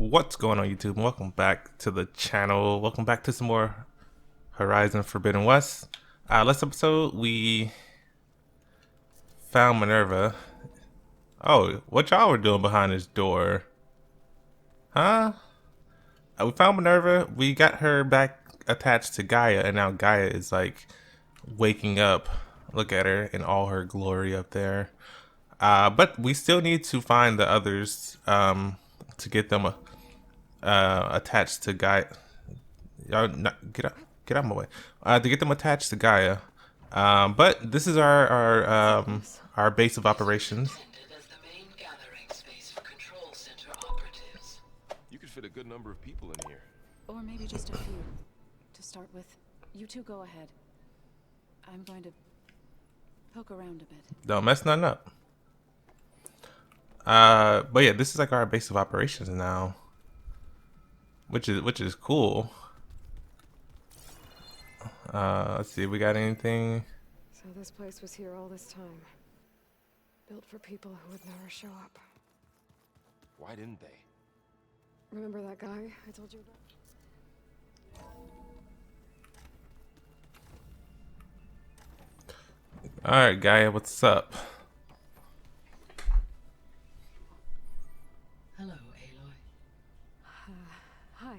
What's going on, YouTube? Welcome back to the channel. Welcome back to some more Horizon Forbidden West. Last episode we found Minerva. Oh, what y'all were doing behind this door? Huh? We found Minerva. We got her back attached to Gaia, and now Gaia is like waking up. Look at her in all her glory up there. But we still need to find the others to get them attached to Gaia. Y'all not, get out of my way. To get them attached to Gaia. But this is our base of operations. You could fit a good number of people in here. Or maybe just a few. To start with, you two go ahead. I'm going to poke around a bit. Don't mess nothing up. But yeah, this is like our base of operations now, which is cool. Let's see, we got anything? So this place was here all this time. Built for people who would never show up. Why didn't they? Remember that guy I told you about? Alright, Gaia, what's up? Hello, Aloy. Hi.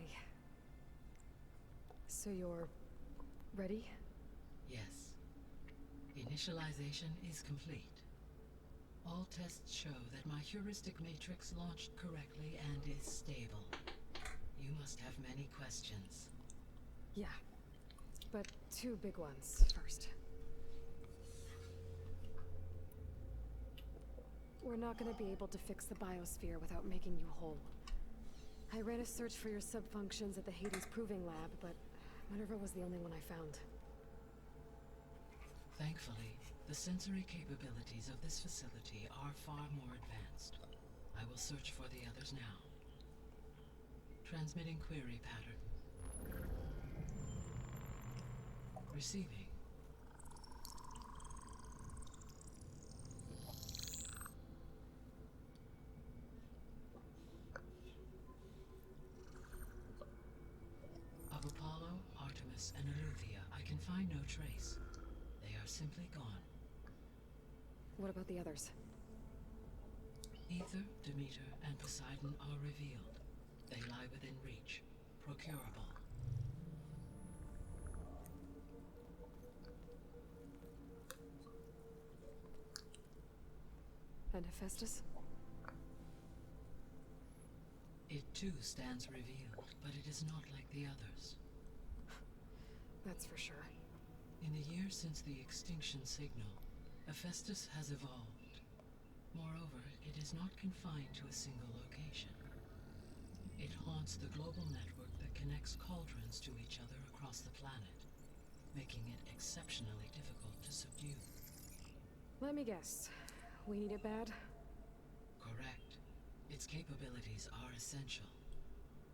So you're ready? Yes. Initialization is complete. All tests show that my heuristic matrix launched correctly and is stable. You must have many questions. Yeah. But two big ones first. We're not going to be able to fix the biosphere without making you whole. I ran a search for your subfunctions at the Hades Proving Lab, but Minerva was the only one I found. Thankfully, the sensory capabilities of this facility are far more advanced. I will search for the others now. Transmitting query pattern. Receiving. Of Apollo, Artemis, and Eleuthia, I can find no trace. They are simply gone. What about the others? Ether, Demeter, and Poseidon are revealed. They lie within reach, procurable. And Hephaestus? It too stands revealed, but it is not like the others. That's for sure. In the years since the extinction signal, Hephaestus has evolved. Moreover, it is not confined to a single location. It haunts the global network that connects cauldrons to each other across the planet, making it exceptionally difficult to subdue. Let me guess. We need it bad? Correct. Its capabilities are essential.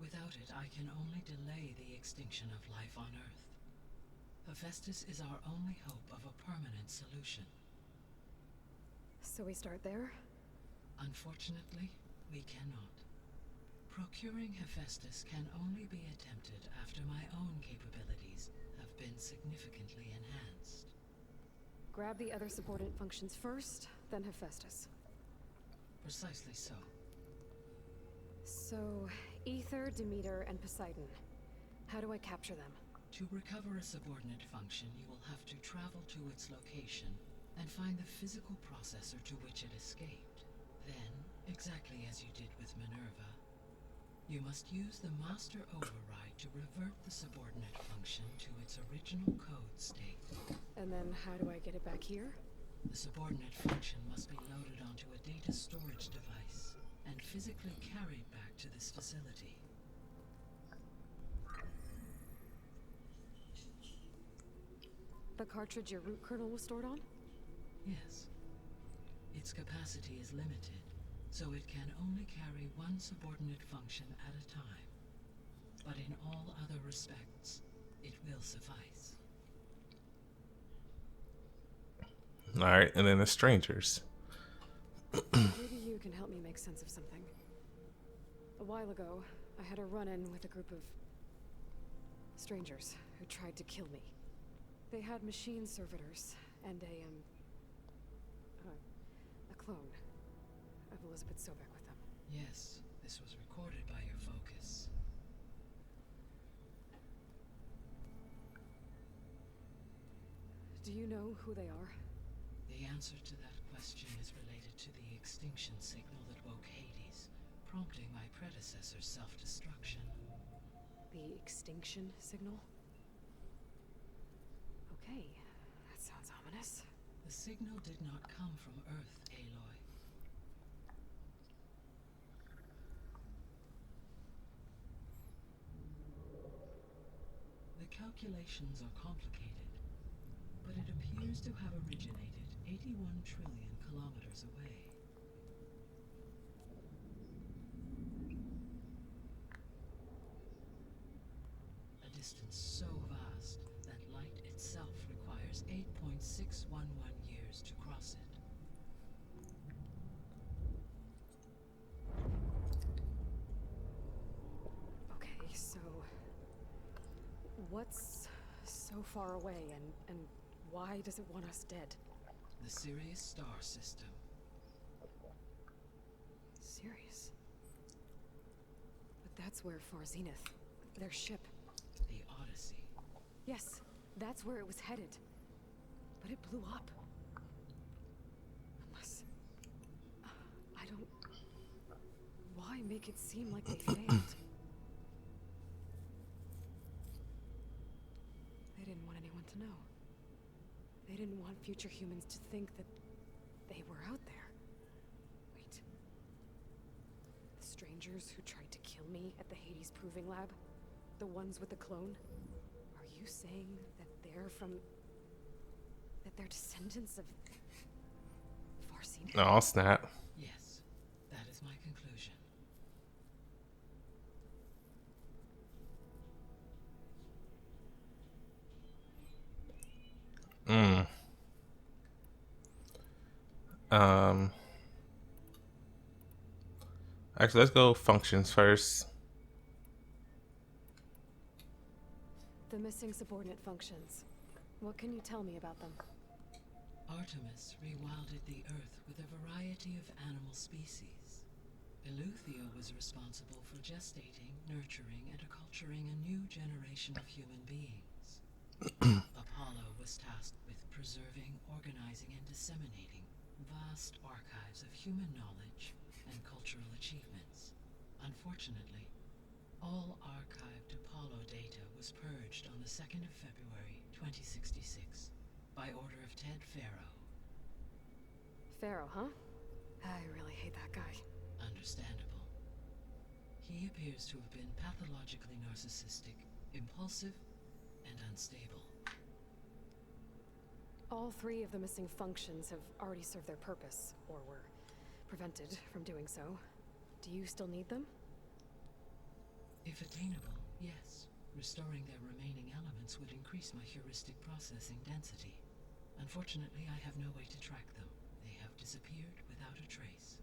Without it, I can only delay the extinction of life on Earth. Hephaestus is our only hope of a permanent solution. So we start there? Unfortunately, we cannot. Procuring Hephaestus can only be attempted after my own capabilities have been significantly enhanced. Grab the other subordinate functions first, then Hephaestus. Precisely so. So, Ether, Demeter, and Poseidon. How do I capture them? To recover a subordinate function, you will have to travel to its location and find the physical processor to which it escaped. Then, exactly as you did with Minerva, you must use the master override to revert the subordinate function to its original code state. And then how do I get it back here? The subordinate function must be loaded onto a data storage device and physically carried back to this facility. The cartridge your root kernel was stored on? Yes. Its capacity is limited, so it can only carry one subordinate function at a time. But in all other respects, it will suffice. Alright, and then the strangers. Maybe you can help me make sense of something. A while ago, I had a run-in with a group of strangers who tried to kill me. They had machine servitors and a clone of Elizabeth Sobek with them. Yes, this was recorded by your focus. Do you know who they are? The answer to that question is related to the extinction signal that woke Hades, prompting my predecessor's self-destruction. The extinction signal? Okay, that sounds ominous. The signal did not come from Earth, Aloy. The calculations are complicated, but it appears to have originated 81 trillion kilometers away. A distance so vast that light itself requires 8.611 years to cross it. Okay, so what's so far away and why does it want us dead? The Sirius star system. Sirius? But that's where Far Zenith, their ship. The Odyssey. Yes, that's where it was headed. But it blew up. Unless... I don't... Why make it seem like they failed? They didn't want anyone to know. They didn't want future humans to think that they were out there. Wait. The strangers who tried to kill me at the Hades Proving Lab? The ones with the clone? Are you saying that they're from... that they're descendants of... Far Zenith? Oh, snap. Yes, that is my conclusion. Mm. Actually, let's go functions first. The missing subordinate functions. What can you tell me about them? Artemis rewilded the Earth with a variety of animal species. Eleuthia was responsible for gestating, nurturing, and acculturing a new generation of human beings. Apollo was tasked with preserving, organizing, and disseminating vast archives of human knowledge and cultural achievements. Unfortunately, all archived Apollo data was purged on the 2nd of February, 2066, by order of Ted Faro. Pharaoh, huh? I really hate that guy. Understandable. He appears to have been pathologically narcissistic, impulsive, and unstable. All three of the missing functions have already served their purpose, or were prevented from doing so. Do you still need them? If attainable, yes. Restoring their remaining elements would increase my heuristic processing density. Unfortunately, I have no way to track them. They have disappeared without a trace.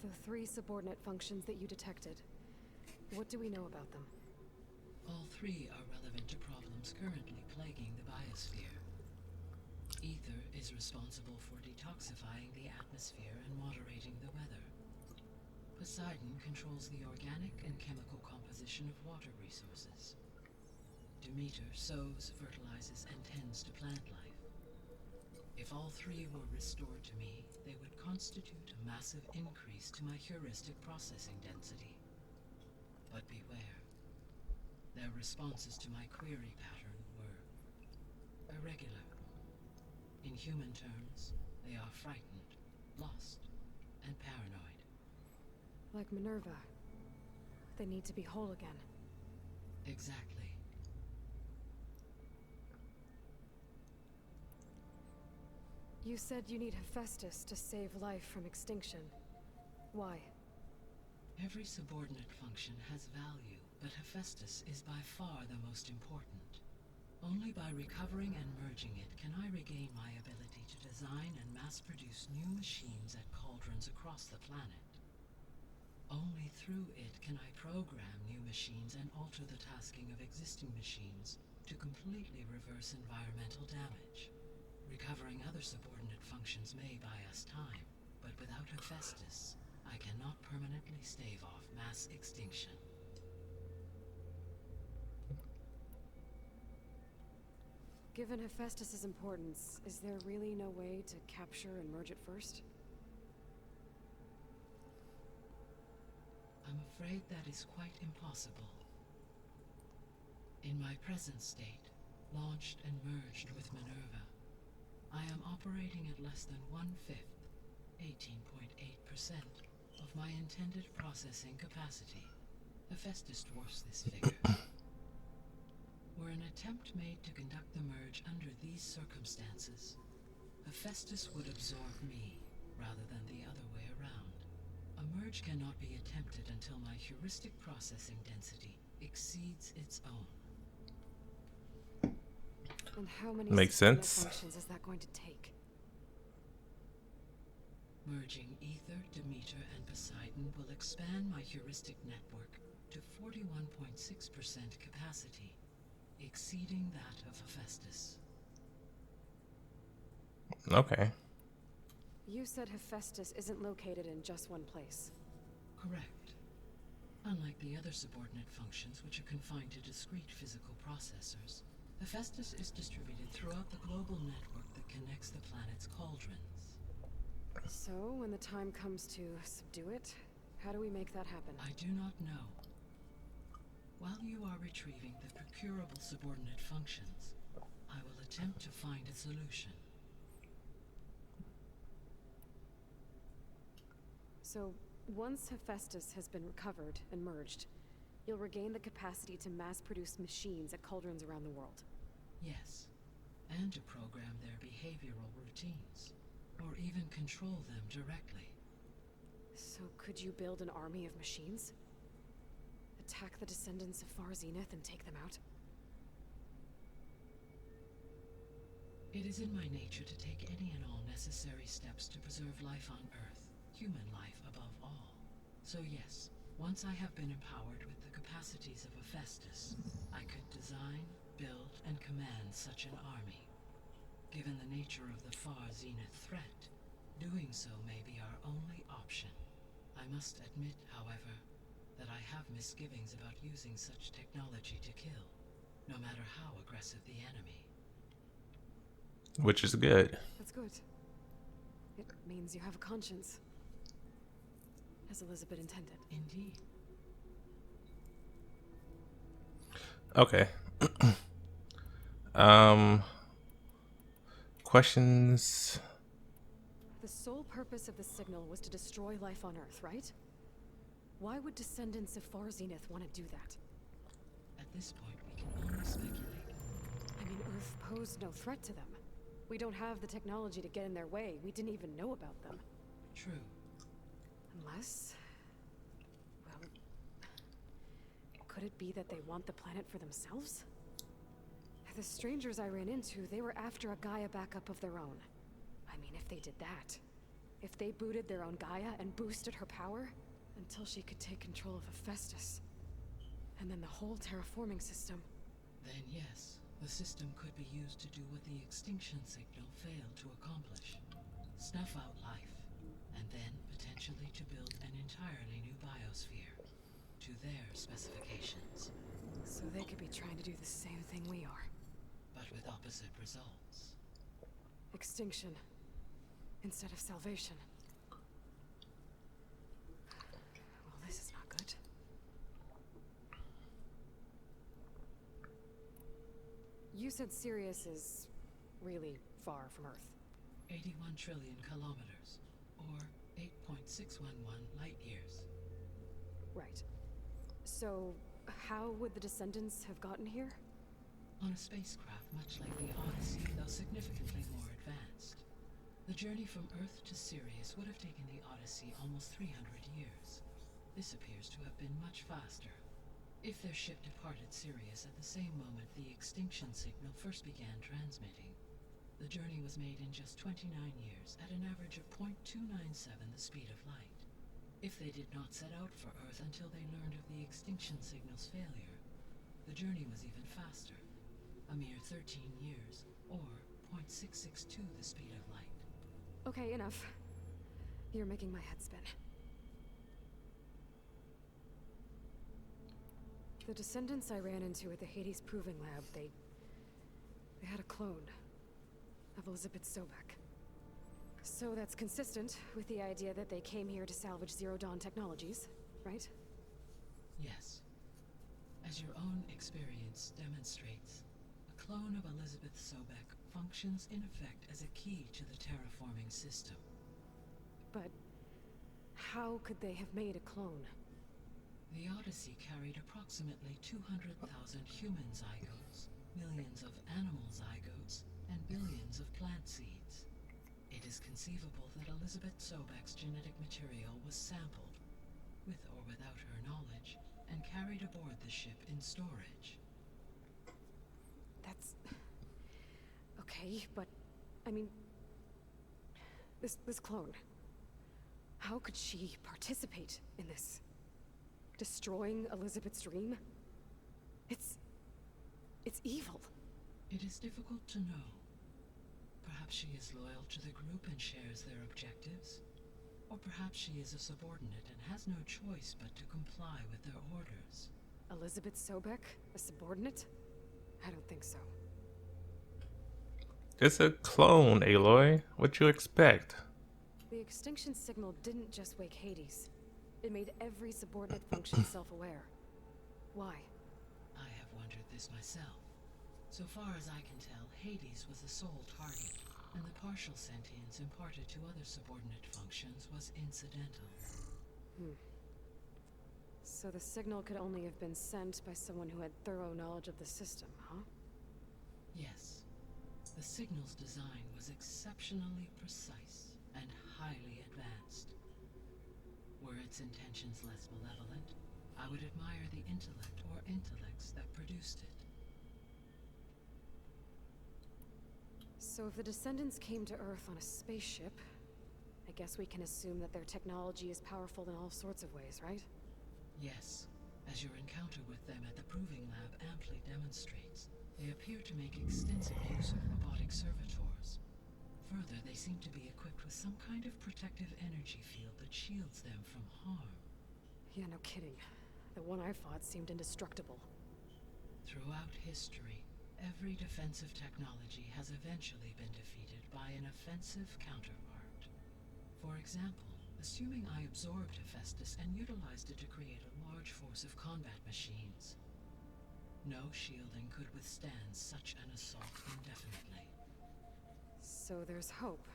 The three subordinate functions that you detected. What do we know about them? All three are relevant to problems currently plaguing the biosphere. Ether is responsible for detoxifying the atmosphere and moderating the weather. Poseidon controls the organic and chemical composition of water resources. Demeter sows, fertilizes, and tends to plant life. If all three were restored to me, they would constitute a massive increase to my heuristic processing density. But beware. Their responses to my query pattern were irregular. In human terms, they are frightened, lost, and paranoid. Like Minerva. They need to be whole again. Exactly. You said you need Hephaestus to save life from extinction. Why? Every subordinate function has value, but Hephaestus is by far the most important. Only by recovering and merging it can I regain my ability to design and mass-produce new machines at cauldrons across the planet. through it can I program new machines and alter the tasking of existing machines to completely reverse environmental damage. Recovering other subordinate functions may buy us time, but without Hephaestus, I cannot permanently stave off mass extinction. Given Hephaestus's importance, is there really no way to capture and merge it first? I'm afraid that is quite impossible. In my present state, launched and merged with Minerva, I am operating at less than 1/5, 18.8%, of my intended processing capacity. Hephaestus dwarfs this figure. Were an attempt made to conduct the merge under these circumstances, Hephaestus would absorb me, rather than the other way around. A merge cannot be attempted until my heuristic processing density exceeds its own. And how many Makes subordinate sense. functions is that going to take? Merging Ether, Demeter, and Poseidon will expand my heuristic network to 41.6% capacity, exceeding that of Hephaestus. Okay. You said Hephaestus isn't located in just one place. Correct. Unlike the other subordinate functions, which are confined to discrete physical processors, Hephaestus is distributed throughout the global network that connects the planet's cauldrons. So, when the time comes to subdue it, how do we make that happen? I do not know. While you are retrieving the procurable subordinate functions, I will attempt to find a solution. So, once Hephaestus has been recovered and merged, you'll regain the capacity to mass-produce machines at cauldrons around the world. Yes, and to program their behavioral routines, or even control them directly. So could you build an army of machines? Attack the descendants of Far Zenith and take them out? It is in my nature to take any and all necessary steps to preserve life on Earth, human life above all. So yes, once I have been empowered with the capacities of Hephaestus, I could design, build, and command such an army. Given the nature of the Far Zenith threat, doing so may be our only option. I must admit, however, that I have misgivings about using such technology to kill, no matter how aggressive the enemy. Which is good. That's good. It means you have a conscience. As Elizabeth intended. Indeed. Okay. Questions? The sole purpose of the signal was to destroy life on Earth, right? Why would descendants of Far Zenith want to do that? At this point, we can only speculate. I mean, Earth posed no threat to them. We don't have the technology to get in their way. We didn't even know about them. True. Unless... well... could it be that they want the planet for themselves? The strangers I ran into, they were after a Gaia backup of their own. I mean, if they did that... if they booted their own Gaia and boosted her power... until she could take control of Hephaestus. And then the whole terraforming system... Then yes, the system could be used to do what the extinction signal failed to accomplish. Snuff out life, and then potentially to build an entirely new biosphere, to their specifications. So they could be trying to do the same thing we are. But with opposite results. Extinction. Instead of salvation. Well, this is not good. You said Sirius is really far from Earth. 81 trillion kilometers, or 8.611 light years. Right. So, how would the descendants have gotten here? On a spacecraft much like the Odyssey, though significantly more advanced. The journey from Earth to Sirius would have taken the Odyssey almost 300 years. This appears to have been much faster. If their ship departed Sirius at the same moment the extinction signal first began transmitting, the journey was made in just 29 years at an average of 0.297 the speed of light. If they did not set out for Earth until they learned of the extinction signal's failure, the journey was even faster, a mere 13 years, or 0.662 the speed of light. Okay, enough. You're making my head spin. The descendants I ran into at the Hades Proving Lab, they had a clone of Elizabeth Sobek. So that's consistent with the idea that they came here to salvage Zero Dawn technologies, right? Yes. As your own experience demonstrates, a clone of Elizabeth Sobek functions in effect as a key to the terraforming system. But how could they have made a clone? The Odyssey carried approximately 200,000 human zygotes, millions of animal zygotes, and billions of plant seeds. It is conceivable that Elizabeth Sobek's genetic material was sampled, with or without her knowledge, and carried aboard the ship in storage. That's... okay, but... I mean... This clone... how could she participate in this? Destroying Elizabeth's dream? It's evil. It is difficult to know. Perhaps she is loyal to the group and shares their objectives. Or perhaps she is a subordinate and has no choice but to comply with their orders. Elizabeth Sobek? A subordinate? I don't think so. It's a clone, Aloy. What you expect? The extinction signal didn't just wake Hades. It made every subordinate function self-aware. Why? I have wondered this myself. So far as I can tell, Hades was the sole target, and the partial sentience imparted to other subordinate functions was incidental. So the signal could only have been sent by someone who had thorough knowledge of the system, huh? Yes. The signal's design was exceptionally precise and highly advanced. Were its intentions less malevolent, I would admire the intellect or intellects that produced it. So if the descendants came to Earth on a spaceship, I guess we can assume that their technology is powerful in all sorts of ways, right? Yes. As your encounter with them at the Proving Lab amply demonstrates, they appear to make extensive use of robotic servitors. Further, they seem to be equipped with some kind of protective energy field that shields them from harm. Yeah, no kidding. The one I fought seemed indestructible. Throughout history, every defensive technology has eventually been defeated by an offensive counterpart. For example, assuming I absorbed Hephaestus and utilized it to create a large force of combat machines. No shielding could withstand such an assault indefinitely. So there's hope.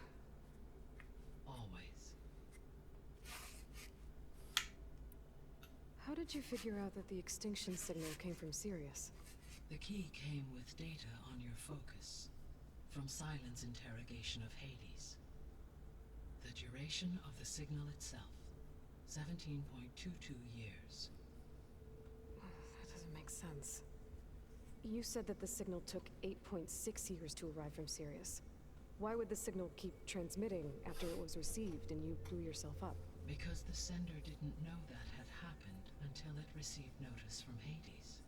Always. How did you figure out that the extinction signal came from Sirius? The key came with data on your focus, from Silent's interrogation of Hades. The duration of the signal itself, 17.22 years. That doesn't make sense. You said that the signal took 8.6 years to arrive from Sirius. Why would the signal keep transmitting after it was received and you blew yourself up? Because the sender didn't know that had happened until it received notice from Hades.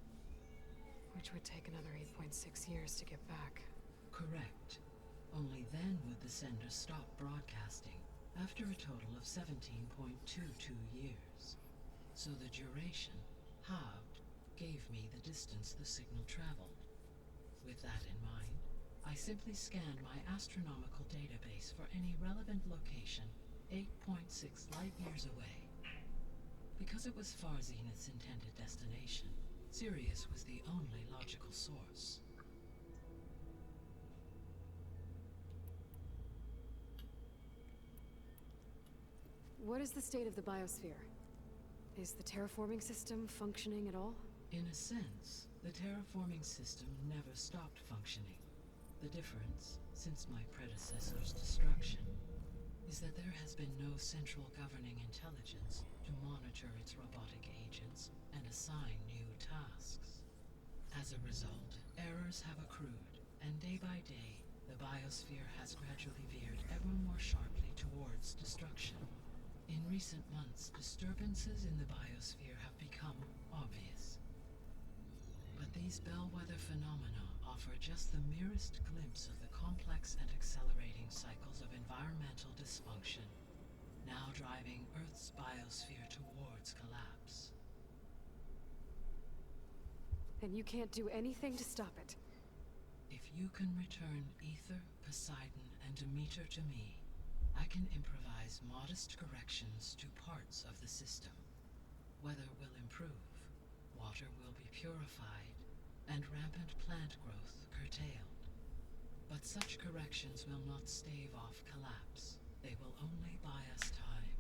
Which would take another 8.6 years to get back. Correct. Only then would the sender stop broadcasting, after a total of 17.22 years. So the duration, halved, gave me the distance the signal traveled. With that in mind, I simply scanned my astronomical database for any relevant location 8.6 light years away. Because it was Far Zenith's intended destination, Sirius was the only logical source. What is the state of the biosphere? Is the terraforming system functioning at all? In a sense, the terraforming system never stopped functioning. The difference, since my predecessor's destruction, is that there has been no central governing intelligence to monitor its robotic agents and assign new tasks. As a result, errors have accrued, and day by day, the biosphere has gradually veered ever more sharply towards destruction. In recent months, disturbances in the biosphere have become obvious. But these bellwether phenomena offer just the merest glimpse of the complex and accelerating cycles of environmental dysfunction, now driving Earth's biosphere towards collapse. And you can't do anything to stop it. If you can return Ether, Poseidon, and Demeter to me, I can improvise modest corrections to parts of the system. Weather will improve, water will be purified, and rampant plant growth curtailed. But such corrections will not stave off collapse. They will only buy us time.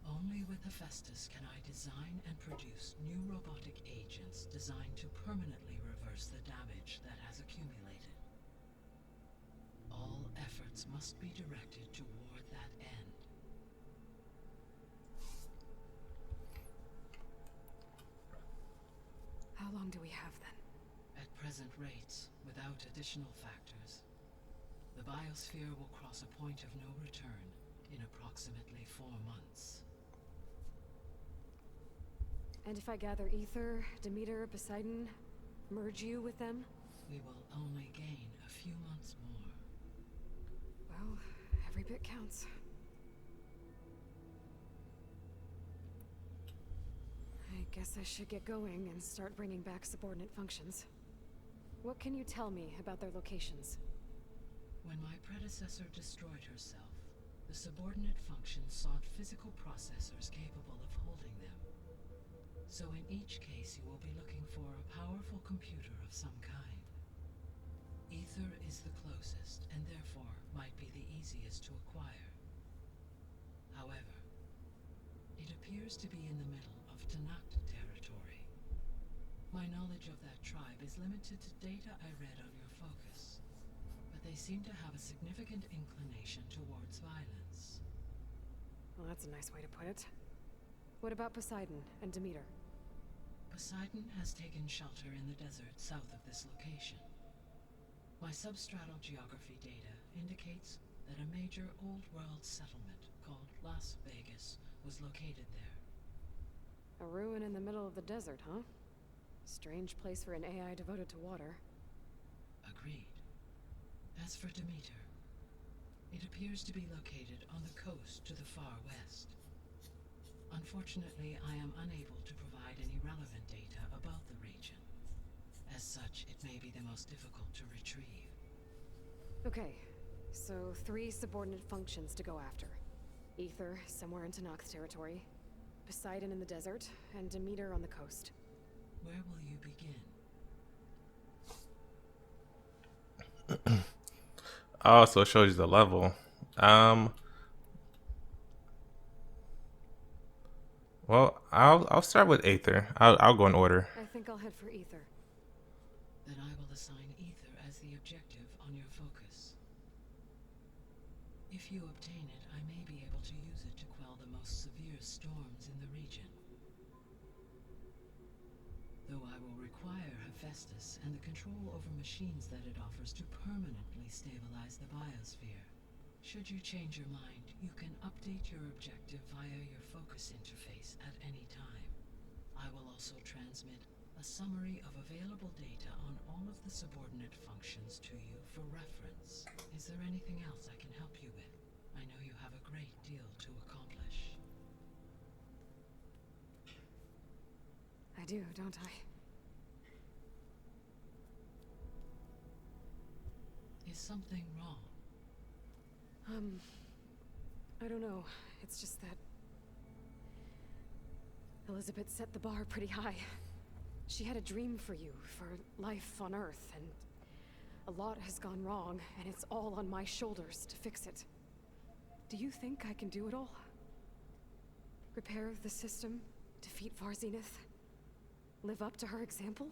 Only with Hephaestus can I design and produce new robotic agents designed to permanently reverse the damage that has accumulated. All efforts must be directed toward that end. How long do we have then? At present rates, without additional factors, the biosphere will cross a point of no return in approximately 4 months. And if I gather Ether, Demeter, Poseidon, merge you with them? We will only gain a few months more. Well, every bit counts. I guess I should get going and start bringing back subordinate functions. What can you tell me about their locations? When my predecessor destroyed herself, the subordinate functions sought physical processors capable of holding them. So in each case you will be looking for a powerful computer of some kind. Ether is the closest, and therefore might be the easiest to acquire. However, it appears to be in the middle of Tanakh territory. My knowledge of that tribe is limited to data I read on your focus, but they seem to have a significant inclination towards violence. Well, that's a nice way to put it. What about Poseidon and Demeter? Poseidon has taken shelter in the desert south of this location. My substratal geography data indicates that a major old-world settlement called Las Vegas was located there. A ruin in the middle of the desert, huh? Strange place for an AI devoted to water. Agreed. As for Demeter, it appears to be located on the coast to the far west. Unfortunately, I am unable to provide any relevant data about the region. As such, it may be the most difficult to retrieve. Okay, so 3 subordinate functions to go after. Ether, somewhere in Tanakh territory. Poseidon in the desert, and Demeter on the coast. Where will you begin? Oh, so it shows you the level. Well, I'll start with Aether. I'll go in order. I think I'll head for Ether. Then I will assign Ether as the objective on your focus. If you obtain it, I may be able to use it to quell the most severe storms in the region. Though I will require Hephaestus and the control over machines that it offers to permanently stabilize the biosphere. Should you change your mind, you can update your objective via your focus interface at any time. I will also transmit a summary of available data on all of the subordinate functions to you for reference. Is there anything else I can help you with? I know you have a great deal to accomplish. I do, don't I? Is something wrong? I don't know. It's just that Elizabeth set the bar pretty high. She had a dream for you, for life on Earth, and a lot has gone wrong, and it's all on my shoulders to fix it. Do you think I can do it all? Repair the system, defeat Varzenith, live up to her example?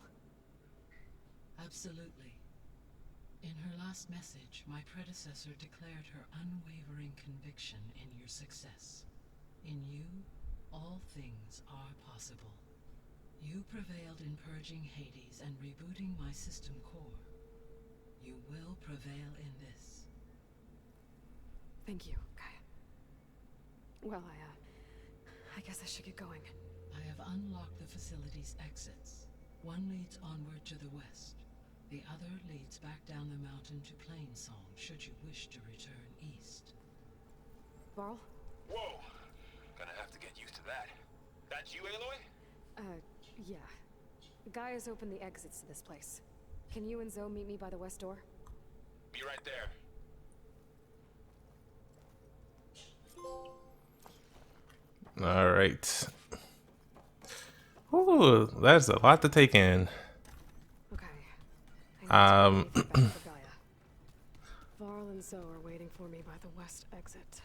Absolutely. In her last message, my predecessor declared her unwavering conviction in your success. In you, all things are possible. You prevailed in purging Hades and rebooting my system core. You will prevail in this. Thank you, Gaia. Well, I guess I should get going. I have unlocked the facility's exits. One leads onward to the west. The other leads back down the mountain to Plainsong, should you wish to return east. Varl? Whoa! Gonna have to get used to that. That's you, Aloy? Yeah. Gaia's opened the exits to this place. Can you and Zoe meet me by the west door? Be right there. All right. Ooh, that's a lot to take in. Okay. I need to leave for Gaia. Varl and Zoe are waiting for me by the west exit.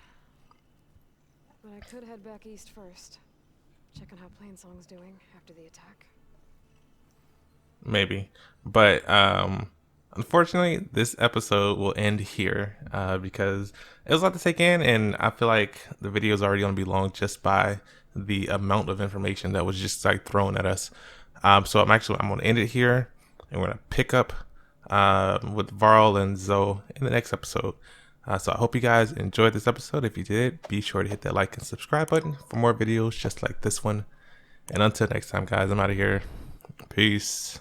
But I could head back east first. Check on how Plainsong's doing after the attack. Maybe, but unfortunately, this episode will end here because it was a lot to take in, and I feel like the video is already going to be long just by the amount of information that was just like thrown at us. So I'm going to end it here, and we're going to pick up with Varl and Zoe in the next episode. So I hope you guys enjoyed this episode. If you did, be sure to hit that like and subscribe button for more videos just like this one. And until next time, guys, I'm out of here. Peace.